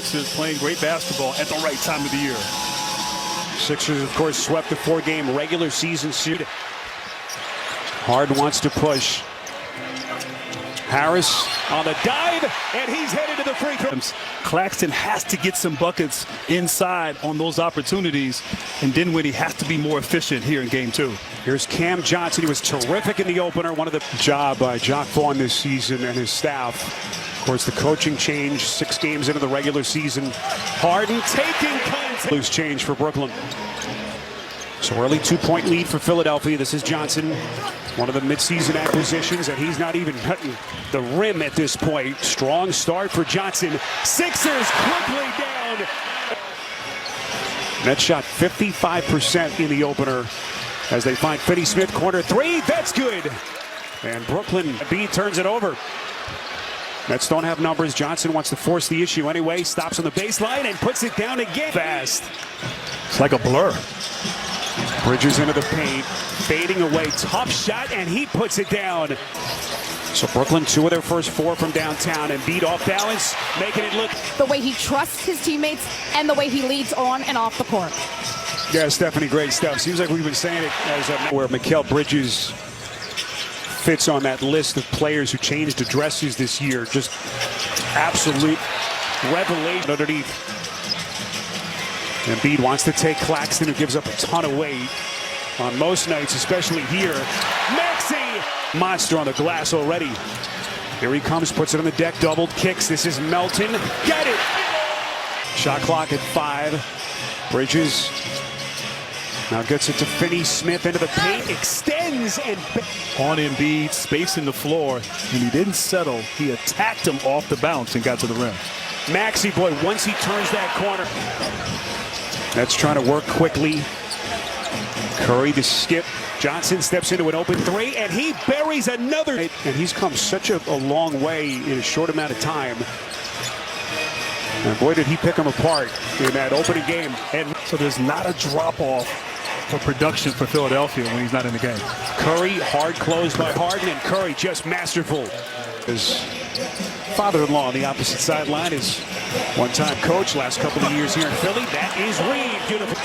Sixers playing great basketball at the right time of the year. Sixers, of course, swept the 4-game regular season series. Harden wants to push. Harris on the dive, and he's headed to the free throw. Claxton has to get some buckets inside on those opportunities, and Dinwiddie has to be more efficient here in Game 2. Here's Cam Johnson. He was terrific in the opener. One of the job by Jacque Vaughn this season and his staff. Of course, the coaching change 6 games into the regular season. Harden taking contact. Loose change for Brooklyn. So early 2-point lead for Philadelphia. This is Johnson, one of the midseason acquisitions, and he's not even cutting the rim at this point. Strong start for Johnson. Sixers quickly down. Nets shot 55% in the opener as they find Finney-Smith, corner 3. That's good. And Brooklyn, B turns it over. Nets don't have numbers. Johnson wants to force the issue anyway. Stops on the baseline and puts it down again. Fast. It's like a blur. Bridges into the paint, fading away, tough shot, and he puts it down. So Brooklyn, 2 of their first 4 from downtown, and beat off balance, making it look. The way he trusts his teammates and the way he leads on and off the court. Yeah, Stephanie, great stuff. Seems like we've been saying it as where Mikal Bridges fits on that list of players who changed addresses this year. Just absolute revelation underneath. Embiid wants to take Claxton, who gives up a ton of weight on most nights, especially here. Maxey! Monster on the glass already. Here he comes, puts it on the deck, doubled, kicks. This is Melton. Got it! Shot clock at 5. Bridges now gets it to Finney-Smith into the paint, extends, and on Embiid, spacing the floor, and he didn't settle. He attacked him off the bounce and got to the rim. Maxey, boy, once he turns that corner. That's trying to work quickly. Curry to skip. Johnson steps into an open 3, and he buries another. And he's come such a long way in a short amount of time. And boy, did he pick him apart in that opening game. And so there's not a drop-off for production for Philadelphia when he's not in the game. Curry, hard closed by Harden, and Curry just masterful. His father-in-law on the opposite sideline is one-time coach, last couple of years here in Philly. That is Reed. Beautiful.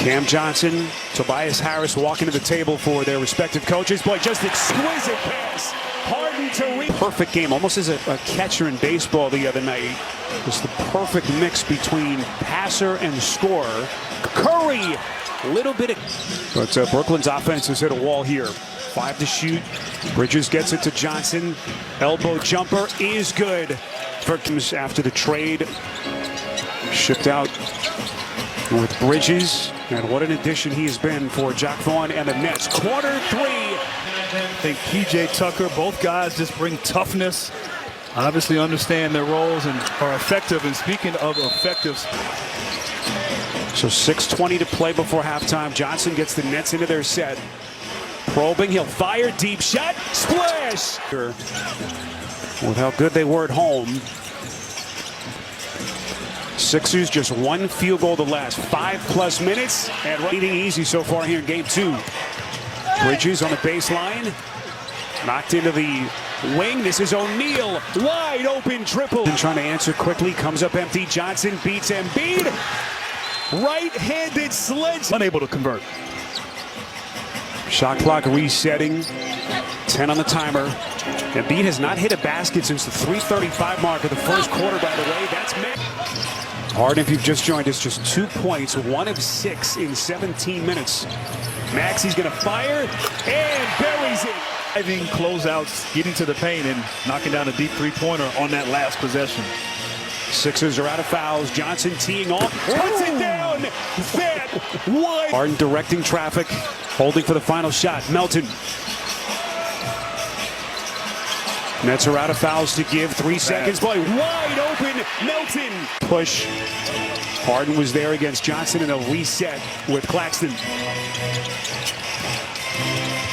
Cam Johnson, Tobias Harris walking to the table for their respective coaches. Boy, just exquisite pass. Harden to Reed. Perfect game, almost as a catcher in baseball the other night. Just the perfect mix between passer and scorer. Curry, a little bit of... But Brooklyn's offense has hit a wall here. 5 to shoot. Bridges gets it to Johnson. Elbow jumper is good. After the trade, shipped out with Bridges. And what an addition he has been for Jacque Vaughn and the Nets. Quarter 3. I think PJ Tucker, both guys just bring toughness. Obviously understand their roles and are effective. And speaking of effective. So 6:20 to play before halftime. Johnson gets the Nets into their set. Probing, he'll fire, deep shot, splash! With how good they were at home. Sixers just 1 field goal the last 5+ minutes, and leading easy so far here in Game 2. Bridges on the baseline, knocked into the wing. This is O'Neal, wide open triple. Trying to answer quickly, comes up empty. Johnson beats Embiid. Right-handed sledge. Unable to convert. Shot clock resetting. 10 on the timer. Embiid has not hit a basket since the 3:35 mark of the first quarter, by the way. That's Harden, if you've just joined us, just 2 points, 1 of 6 in 17 minutes. Maxey's going to fire and buries it. Driving closeouts, getting to the paint and knocking down a deep 3-pointer on that last possession. Sixers are out of fouls. Johnson teeing off, puts it down. That one. Harden directing traffic, holding for the final shot. Melton. Nets are out of fouls to give. 3 seconds. Boy, wide open. Melton. Push. Harden was there against Johnson, and they'll reset with Claxton.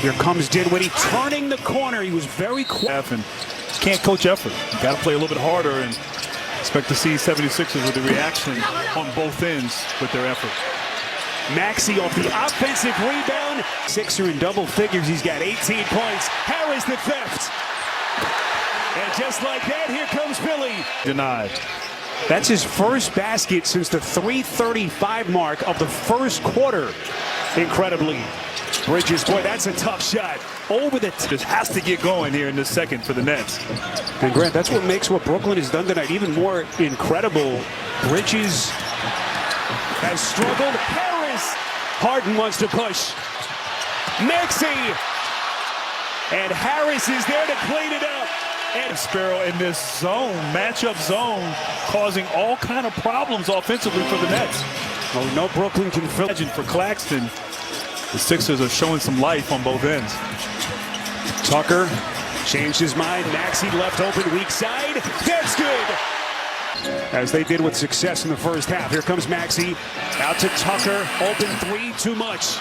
Here comes Dinwiddie turning the corner. He was very quick. And can't coach effort. Got to play a little bit harder and expect to see 76ers with the reaction on both ends with their effort. Maxey off the offensive rebound. Sixer in double figures. He's got 18 points. Harris the theft. And just like that, here comes Philly. Denied. That's his first basket since the 3:35 mark of the first quarter. Incredibly. Bridges, boy, that's a tough shot. Over the Just has to get going here in this second for the Nets. And Grant, that's what makes what Brooklyn has done tonight even more incredible. Bridges has struggled. Harris. Harden wants to push. Maxey. And Harris is there to clean it up. And Sparrow in this zone, matchup zone, causing all kind of problems offensively for the Nets. Oh, no Brooklyn can fill. Imagine for Claxton, the Sixers are showing some life on both ends. Tucker changed his mind. Maxey left open weak side. That's good. As they did with success in the first half. Here comes Maxey. Out to Tucker. Open three, too much.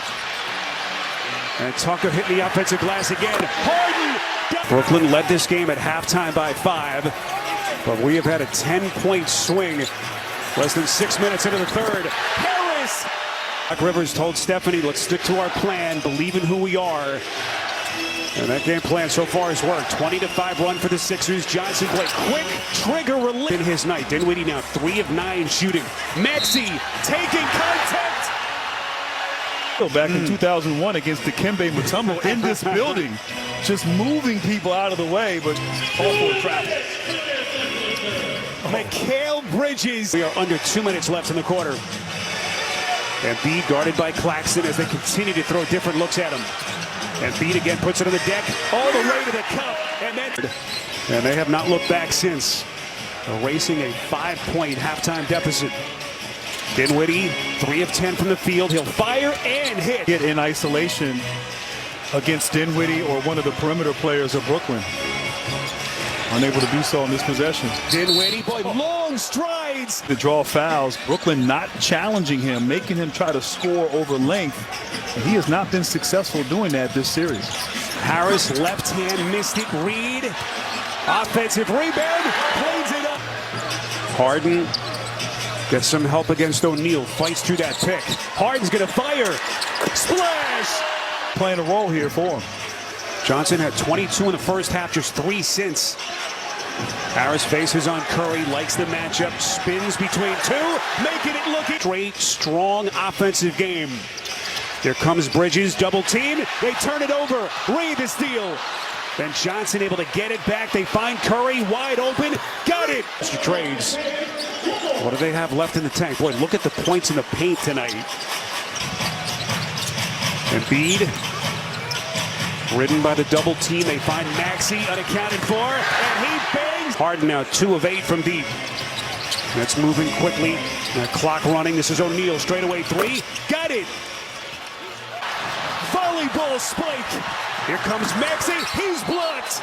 And Tucker hit the offensive glass again. Harden. Brooklyn led this game at halftime by 5. But we have had a 10-point swing. Less than 6 minutes into the third. Harris. Doc Rivers told Stephanie, let's stick to our plan. Believe in who we are. And that game plan so far has worked. 20-5 run for the Sixers. Johnson played quick trigger relief in his night. Dinwiddie now 3 of 9 shooting. Maxey taking contact. Back in 2001 against Dikembe Mutombo in this building, just moving people out of the way, but all for traffic. Mikal Bridges. We are under 2 minutes left in the quarter. Embiid guarded by Claxton as they continue to throw different looks at him. Embiid again puts it on the deck, all the way to the cup, and they have not looked back since, erasing a 5-point halftime deficit. Dinwiddie, 3 of 10 from the field. He'll fire and hit. Get in isolation against Dinwiddie or one of the perimeter players of Brooklyn. Unable to do so in this possession. Dinwiddie, boy, long strides. To draw fouls, Brooklyn not challenging him, making him try to score over length. And he has not been successful doing that this series. Harris, left hand, missed it. Reed, offensive rebound, cleans it up. Harden gets some help against O'Neal, fights through that pick. Harden's gonna fire, splash! Playing a role here for him. Johnson had 22 in the first half, just 3 since. Harris faces on Curry, likes the matchup, spins between 2, making it look straight, strong offensive game. Here comes Bridges, double team, they turn it over, Reed the steal. Then Johnson able to get it back, they find Curry wide open, got it! Mr. Trades. What do they have left in the tank? Boy, look at the points in the paint tonight. Embiid, ridden by the double team. They find Maxey unaccounted for, and he bangs. Harden now 2 of 8 from deep. That's moving quickly. Now clock running. This is O'Neal, straightaway 3. Got it. Volleyball spike. Here comes Maxey. He's blocked.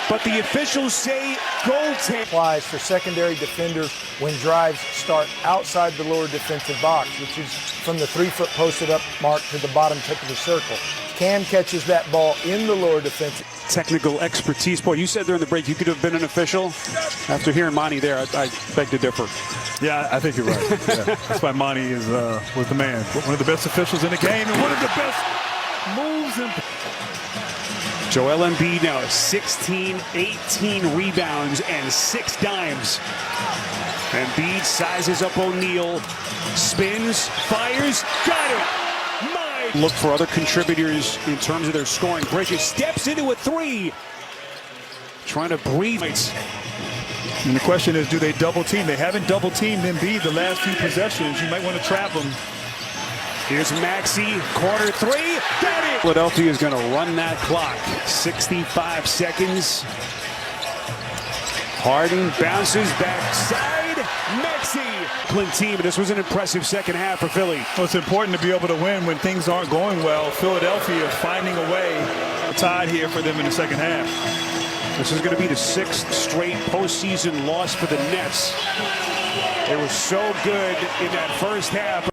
But the officials say goaltending. Applies for secondary defenders when drives start outside the lower defensive box, which is from the 3-foot posted up mark to the bottom tip of the circle. Cam catches that ball in the lower defensive. Technical expertise. Boy, you said during the break you could have been an official. After hearing Monty there, I beg to differ. Yeah, I think you're right. Yeah. That's why Monty was the man. One of the best officials in the game and one of the best moves in. Joel Embiid now 16, 18 rebounds and 6 dimes. Embiid sizes up O'Neal, spins, fires, got it! Look for other contributors in terms of their scoring. Bridges steps into a 3. Trying to breathe. And the question is, do they double team? They haven't double teamed Embiid the last few possessions. You might want to trap him. Here's Maxey, corner 3, got it! Philadelphia is going to run that clock. 65 seconds. Harden bounces backside. Maxey. Brooklyn team. This was an impressive second half for Philly. Well, it's important to be able to win when things aren't going well. Philadelphia finding a way. Tied here for them in the second half. This is going to be the 6th straight postseason loss for the Nets. They were so good in that first half.